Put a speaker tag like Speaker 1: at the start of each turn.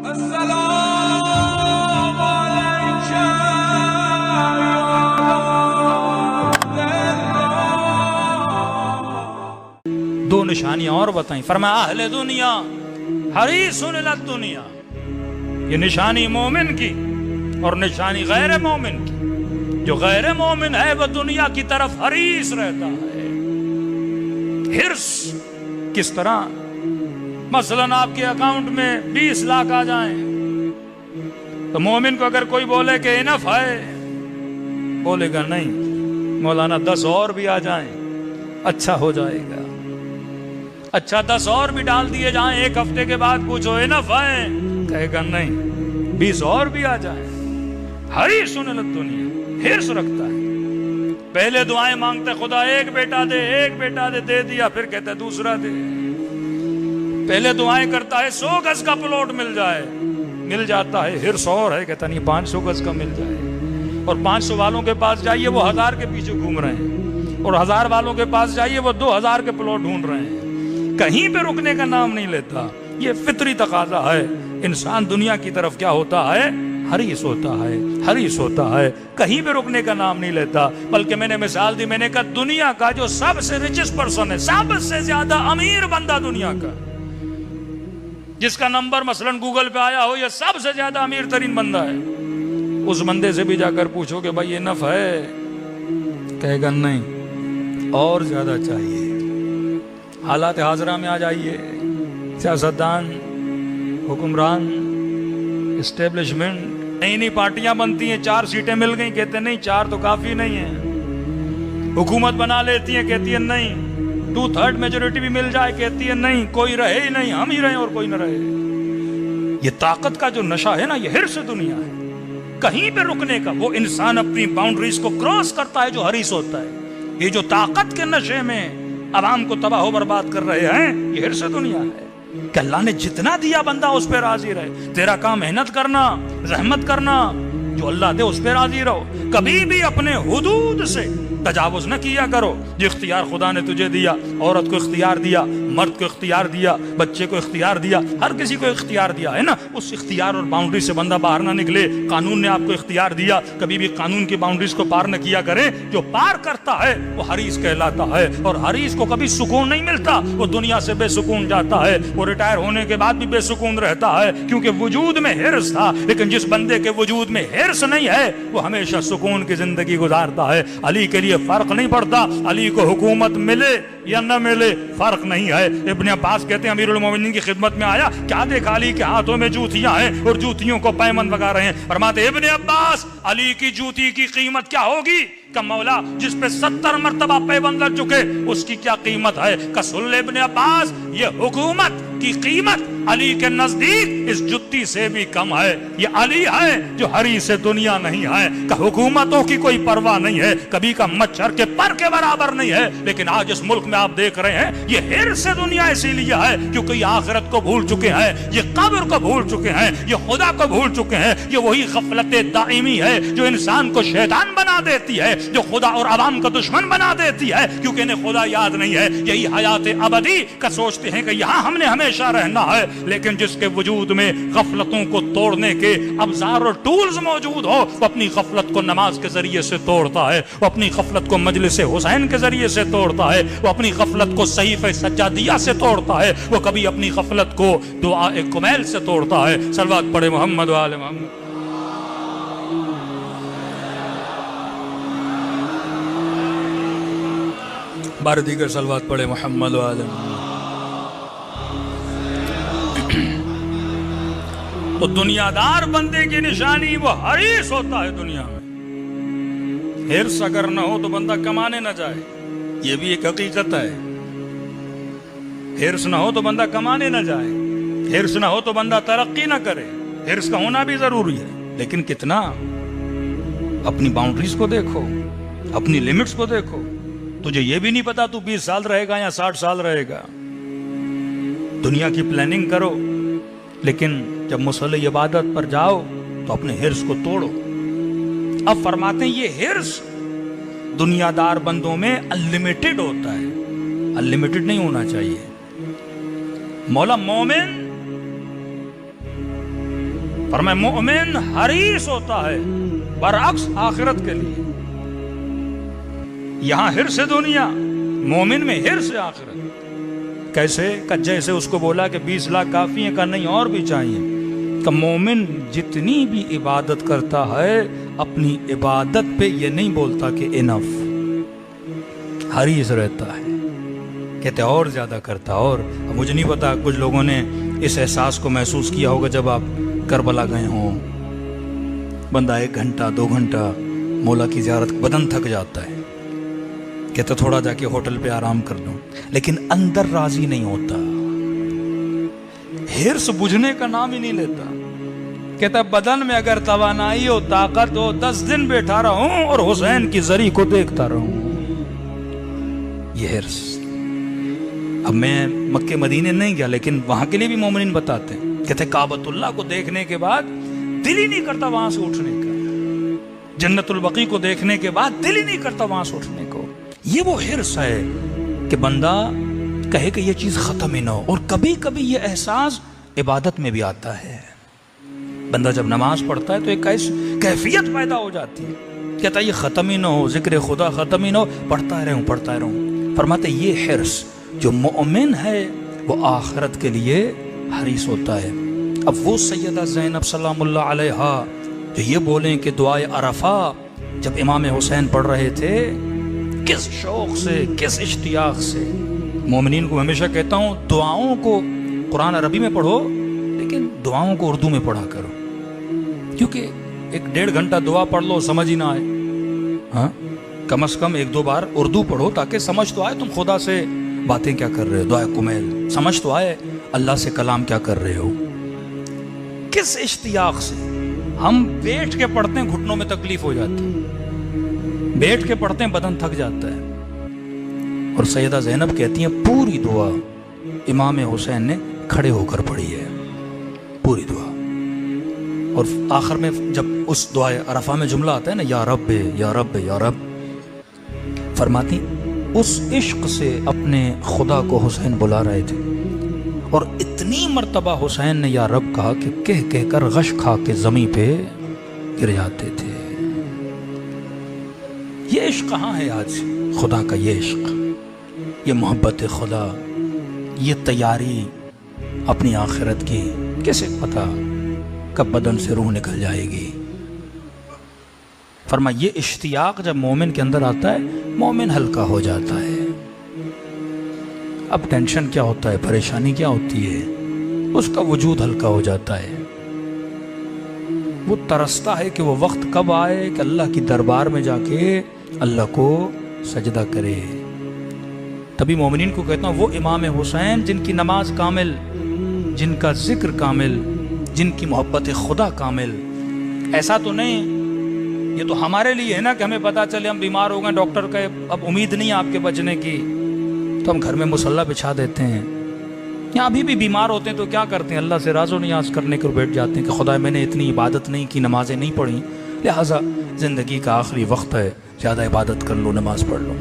Speaker 1: دو نشانیاں اور بتائیں، فرمایا اہل دنیا حریصٌ علی الدنیا، یہ نشانی مومن کی اور نشانی غیر مومن کی۔ جو غیر مومن ہے وہ دنیا کی طرف حریص رہتا ہے۔ حرص کس طرح؟ مثلاً آپ کے اکاؤنٹ میں 20 لاکھ آ جائیں تو مومن کو اگر کوئی بولے کہ انف ہے، بولے گا نہیں، مولانا 10 اور بھی آ جائیں اچھا ہو جائے گا۔ اچھا 10 اور بھی ڈال دیے جائیں، ایک ہفتے کے بعد پوچھو انف ہے، کہے گا نہیں 20 اور بھی آ جائیں۔ حریصٌ علی الدنیا، حرص رکھتا ہے۔ پہلے دعائیں مانگتا ہے خدا ایک بیٹا دے، دے دیا، پھر کہتا ہے دوسرا دے۔ پہلے دعائیں کرتا ہے 100 گز کا پلاٹ مل جائے، مل جاتا ہے، حرص اور ہے، کہتا نہیں 500 گز کا مل جائے۔ اور 500 والوں کے پاس جائیے وہ 1000 کے پیچھے گھوم رہے ہیں، اور 1000 والوں کے پاس جائیے وہ 2000 کے پلاٹ ڈھونڈ رہے ہیں۔ کہیں پہ رکنے کا نام نہیں لیتا۔ یہ فطری تقاضا ہے۔ انسان دنیا کی طرف کیا ہوتا ہے؟ حریص ہوتا ہے، حریص ہوتا ہے، کہیں پہ رکنے کا نام نہیں لیتا۔ بلکہ میں نے مثال دی، میں نے کہا دنیا کا جو سب سے ریچسٹ پرسن ہے، سب سے زیادہ امیر بندہ دنیا کا، جس کا نمبر مثلاً گوگل پہ آیا ہو، یہ سب سے زیادہ امیر ترین بندہ ہے، اس بندے سے بھی جا کر پوچھو کہ بھائی یہ نف ہے، کہے گا نہیں اور زیادہ چاہیے۔ حالات حاضرہ میں آ جائیے، سیاستدان، حکمران، اسٹیبلشمنٹ، نئی نئی پارٹیاں بنتی ہیں، 4 سیٹیں مل گئیں، کہتے ہیں نہیں 4 تو کافی نہیں ہیں۔ حکومت بنا لیتی ہیں، کہتی ہے نہیں 2/3 میجورٹی بھی مل جائے، کہتی ہے نہیں کوئی رہے ہی نہیں، ہم ہی رہیں اور کوئی نہ رہے۔ یہ طاقت کا جو نشہ ہے نا، یہ حرص دنیا ہے، کہیں پہ رکنے کا۔ وہ انسان اپنی باؤنڈریز کو کراس کرتا ہے جو حریص ہوتا ہے۔ یہ جو طاقت کے نشے میں عوام کو تباہ و برباد کر رہے ہیں، یہ حرص دنیا ہے کہ اللہ نے جتنا دیا بندہ اس پہ راضی رہے۔ تیرا کام محنت کرنا، رحمت کرنا، جو اللہ دے اس پہ راضی رہو۔ کبھی بھی اپنے حدود سے تجاوز نہ کیا کرو۔ جو اختیار خدا نے تجھے دیا، عورت کو اختیار دیا، مرد کو اختیار دیا، بچے کو اختیار دیا، ہر کسی کو اختیار دیا ہے نا، اس اختیار اور باؤنڈری سے بندہ باہر نہ نکلے۔ قانون نے آپ کو اختیار دیا، کبھی بھی قانون کی باؤنڈریز کو پار نہ کیا کریں۔ جو پار کرتا ہے وہ حریص کہلاتا ہے، اور حریص کو کبھی سکون نہیں ملتا، وہ دنیا سے بے سکون جاتا ہے، وہ ریٹائر ہونے کے بعد بھی بے سکون رہتا ہے، کیونکہ وجود میں حرص تھا۔ لیکن جس بندے کے وجود میں حرص نہیں ہے، وہ ہمیشہ سکون کی زندگی گزارتا ہے۔ علی کے لیے فرق نہیں پڑتا، علی کو حکومت ملے یا نہ ملے فرق نہیں ہے۔ ابن عباس کہتے ہیں امیر المومنین کی خدمت میں آیا، کیا دیکھا علی کے ہاتھوں میں جوتیاں ہیں اور جوتیوں کو پیمند لگا رہے ہیں۔ فرماتے ابن عباس علی کی جوتی کی قیمت کیا ہوگی؟ کہ مولا جس پہ 70 مرتبہ پیبند لگ چکے اس کی کیا قیمت ہے؟ کہ سن ابن عباس، یہ حکومت کی قیمت علی کے نزدیک اس جتی سے بھی کم ہے۔ یہ علی ہے جو حریص دنیا نہیں ہے، کہ حکومتوں کی کوئی پرواہ نہیں ہے، کبھی کا مچھر کے پر کے برابر نہیں ہے۔ لیکن آج اس ملک میں آپ دیکھ رہے ہیں یہ حرص دنیا اسی لیے ہے کیونکہ یہ آخرت کو بھول چکے ہیں، یہ قبر کو بھول چکے ہیں، یہ خدا کو بھول چکے ہیں۔ یہ وہی غفلت دائمی ہے جو انسان کو شیطان بنا دیتی ہے، جو خدا اور عوام کا دشمن بنا دیتی ہے، کیونکہ انہیں خدا یاد نہیں ہے۔ یہی حیات ابدی کا سوچتے ہیں کہ یہاں ہم نے ہمیشہ رہنا ہے، لیکن جس کے وجود میں غفلتوں کو توڑنے کے ابزار اور ٹولز موجود ہو، وہ اپنی غفلت کو نماز کے ذریعے سے توڑتا ہے، وہ اپنی غفلت کو مجلس حسین کے ذریعے سے توڑتا ہے، وہ اپنی غفلت کو صحیفہ سجادیہ سے توڑتا ہے، وہ کبھی اپنی غفلت کو دعا کمیل سے توڑتا ہے۔ صلوات پڑھے محمد و آل محمد۔ بار دیگر صلوات پڑھے محمد و آل محمد۔ تو دنیا دار بندے کی نشانی وہ حریص ہوتا ہے دنیا میں۔ حرص اگر نہ ہو تو بندہ کمانے نہ جائے، یہ بھی ایک حقیقت ہے۔ حرص نہ ہو تو بندہ کمانے نہ جائے، حرص نہ ہو تو بندہ ترقی نہ کرے۔ حرص کا ہونا بھی ضروری ہے، لیکن کتنا؟ اپنی باؤنڈریز کو دیکھو، اپنی لیمٹس کو دیکھو۔ تجھے یہ بھی نہیں پتا تو 20 سال رہے گا یا 60 سال رہے گا۔ دنیا کی پلاننگ کرو، لیکن جب مصلی عبادت پر جاؤ تو اپنے حرص کو توڑو۔ اب فرماتے ہیں یہ حرص دنیا دار بندوں میں انلیمیٹڈ ہوتا ہے، انلیمیٹڈ نہیں ہونا چاہیے۔ مولا مومن فرمایا مومن حریص ہوتا ہے برعکس آخرت کے لیے. یہاں حرص دنیا، مومن میں حرص آخرت. کیسے؟ کہ جیسے اس کو بولا کہ 20 لاکھ کافی ہیں، کہ نہیں اور بھی چاہیے. کہ مومن جتنی بھی عبادت کرتا ہے اپنی عبادت پہ یہ نہیں بولتا کہ انف، حریص رہتا ہے، کہتے اور زیادہ کرتا. اور مجھے نہیں پتا کچھ لوگوں نے اس احساس کو محسوس کیا ہوگا جب آپ کربلا گئے ہوں. بندہ 1 گھنٹہ 2 گھنٹہ مولا کی زیارت، بدن تھک جاتا ہے، کہتا تھوڑا جا کے ہوٹل پہ آرام کر لوں، لیکن اندر راضی نہیں ہوتا. حرص بجھنے کا نام ہی نہیں لیتا. کہتا بدن میں اگر توانائی ہو، طاقت ہو، 10 دن بیٹھا رہا ہوں اور حسین کی زری کو دیکھتا رہوں. یہ حرص. اب میں مکہ مدینے نہیں گیا، لیکن وہاں کے لیے بھی مومنین بتاتے ہیں. کہتے کعبۃ اللہ کو دیکھنے کے بعد دل ہی نہیں کرتا وہاں سے اٹھنے کا. جنت البقیع کو دیکھنے کے بعد دل ہی نہیں کرتا وہاں سے اٹھنے کو. یہ وہ حرص ہے کہ بندہ کہے کہ یہ چیز ختم ہی نہ ہو. اور کبھی کبھی یہ احساس عبادت میں بھی آتا ہے. بندہ جب نماز پڑھتا ہے تو ایک کیفیت پیدا ہو جاتی ہے، کہتا ہے یہ ختم ہی نہ ہو، ذکر خدا ختم ہی نہ ہو، پڑھتا رہوں. فرماتے یہ حرص جو مومن ہے وہ آخرت کے لیے حریص ہوتا ہے. اب وہ سیدہ زینب سلام اللہ علیہا جو یہ بولیں کہ دعائے عرفہ جب امام حسین پڑھ رہے تھے، کس شوق سے، کس اشتیاق سے. مومنین کو ہمیشہ کہتا ہوں دعاؤں کو قرآن عربی میں پڑھو، لیکن دعاؤں کو اردو میں پڑھا کرو، کیونکہ 1-1.5 گھنٹہ دعا پڑھ لو سمجھ ہی نہ آئے. ہاں کم از کم 1-2 بار اردو پڑھو تاکہ سمجھ تو آئے تم خدا سے باتیں کیا کر رہے ہو. دعائے کمیل سمجھ تو آئے اللہ سے کلام کیا کر رہے ہو. کس اشتیاق سے. ہم بیٹھ کے پڑھتے ہیں گھٹنوں میں تکلیف ہو جاتی ہے، بیٹھ کے پڑھتے ہیں بدن تھک جاتا ہے. اور سیدہ زینب کہتی ہیں پوری دعا امام حسین نے کھڑے ہو کر پڑھی ہے، پوری دعا. اور آخر میں جب اس دعائے عرفہ میں جملہ آتا ہے نا یا رب یا رب یا رب، فرماتی اس عشق سے اپنے خدا کو حسین بلا رہے تھے، اور اتنی مرتبہ حسین نے یا رب کہا کہ کہہ کہہ کر غش کھا کے زمین پہ گر جاتے تھے. یہ عشق کہاں ہے آج؟ خدا کا یہ عشق، یہ محبت خدا، یہ تیاری اپنی آخرت کی. کیسے پتا کب بدن سے روح نکل جائے گی. فرمایا یہ اشتیاق جب مومن کے اندر آتا ہے مومن ہلکا ہو جاتا ہے. اب ٹینشن کیا ہوتا ہے، پریشانی کیا ہوتی ہے، اس کا وجود ہلکا ہو جاتا ہے. وہ ترستا ہے کہ وہ وقت کب آئے کہ اللہ کی دربار میں جا کے اللہ کو سجدہ کرے. تبھی مومنین کو کہتا ہوں وہ امام حسین جن کی نماز کامل، جن کا ذکر کامل، جن کی محبت خدا کامل. ایسا تو نہیں یہ تو ہمارے لیے ہے نا کہ ہمیں پتا چلے ہم بیمار ہو گئے، ڈاکٹر کا اب امید نہیں ہے آپ کے بچنے کی، تو ہم گھر میں مصلی بچھا دیتے ہیں. یا ابھی بھی بیمار ہوتے ہیں تو کیا کرتے ہیں، اللہ سے راز و نیاز کرنے کو بیٹھ جاتے ہیں کہ خدا میں نے اتنی عبادت نہیں کی، نمازیں نہیں پڑھی، لہٰذا زندگی کا آخری وقت ہے، زیادہ عبادت کر لو، نماز پڑھ لو.